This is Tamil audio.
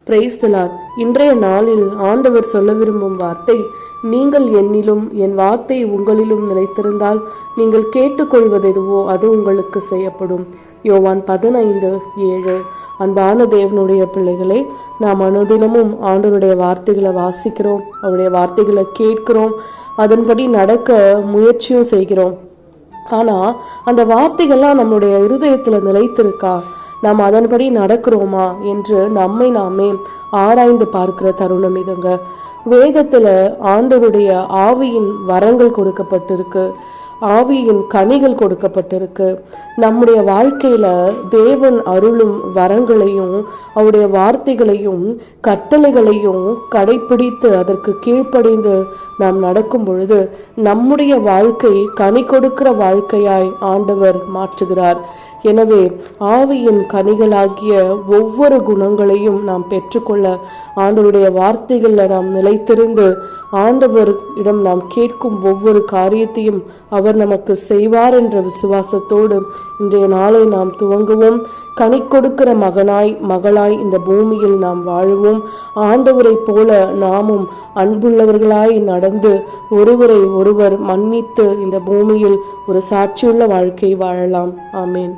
Praise the Lord. இன்றைய நாளில் ஆண்டவர் சொல்ல விரும்பும் வார்த்தை, நீங்கள் என்னிலும் என் வார்த்தை உங்களிலும் நிலைத்திருந்தால் நீங்கள் கேட்டுக்கொள்வது எதுவோ அது உங்களுக்கு செய்யப்படும். யோவான் 15:7. அன்பான தேவனுடைய பிள்ளைகளே, நாம் அனுதினமும் ஆண்டவருடைய வார்த்தைகளை வாசிக்கிறோம், அவருடைய வார்த்தைகளை கேட்கிறோம், அதன்படி நடக்க முயற்சியும் செய்கிறோம். ஆனால் அந்த வார்த்தைகள்லாம் நம்மளுடைய இருதயத்தில் நிலைத்திருக்கா, நாம் அதன்படி நடக்கிறோமா என்று நம்மை நாமே ஆராய்ந்து பார்க்கிற தருணம் இதுங்க. வேதத்தில் ஆண்டவருடைய ஆவியின் வரங்கள் கொடுக்கப்பட்டிருக்கு, ஆவியின் கனிகள் கொடுக்கப்பட்டிருக்கு. நம்முடைய வாழ்க்கையில தேவன் அருளும் வரங்களையும் அவருடைய வார்த்தைகளையும் கட்டளைகளையும் கடைபிடித்து அதற்கு கீழ்ப்படிந்து நாம் நடக்கும் பொழுது நம்முடைய வாழ்க்கை கனி கொடுக்கிற வாழ்க்கையாய் ஆண்டவர் மாற்றுகிறார். எனவே ஆவியின் கனிகளாகிய ஒவ்வொரு குணங்களையும் நாம் பெற்றுக்கொள்ள ஆண்டவருடைய வார்த்தைகளில் நாம் நிலைத்திருந்து ஆண்டவரிடம் நாம் கேட்கும் ஒவ்வொரு காரியத்தையும் அவர் நமக்கு செய்வார் என்ற விசுவாசத்தோடு இன்றைய நாளை நாம் துவங்குவோம். கனி கொடுக்கிற மகளாய் இந்த பூமியில் நாம் வாழுவோம். ஆண்டவரை போல நாமும் அன்புள்ளவர்களாய் நடந்து ஒருவரை ஒருவர் மன்னித்து இந்த பூமியில் ஒரு சாட்சியுள்ள வாழ்க்கை வாழலாம். ஆமேன்.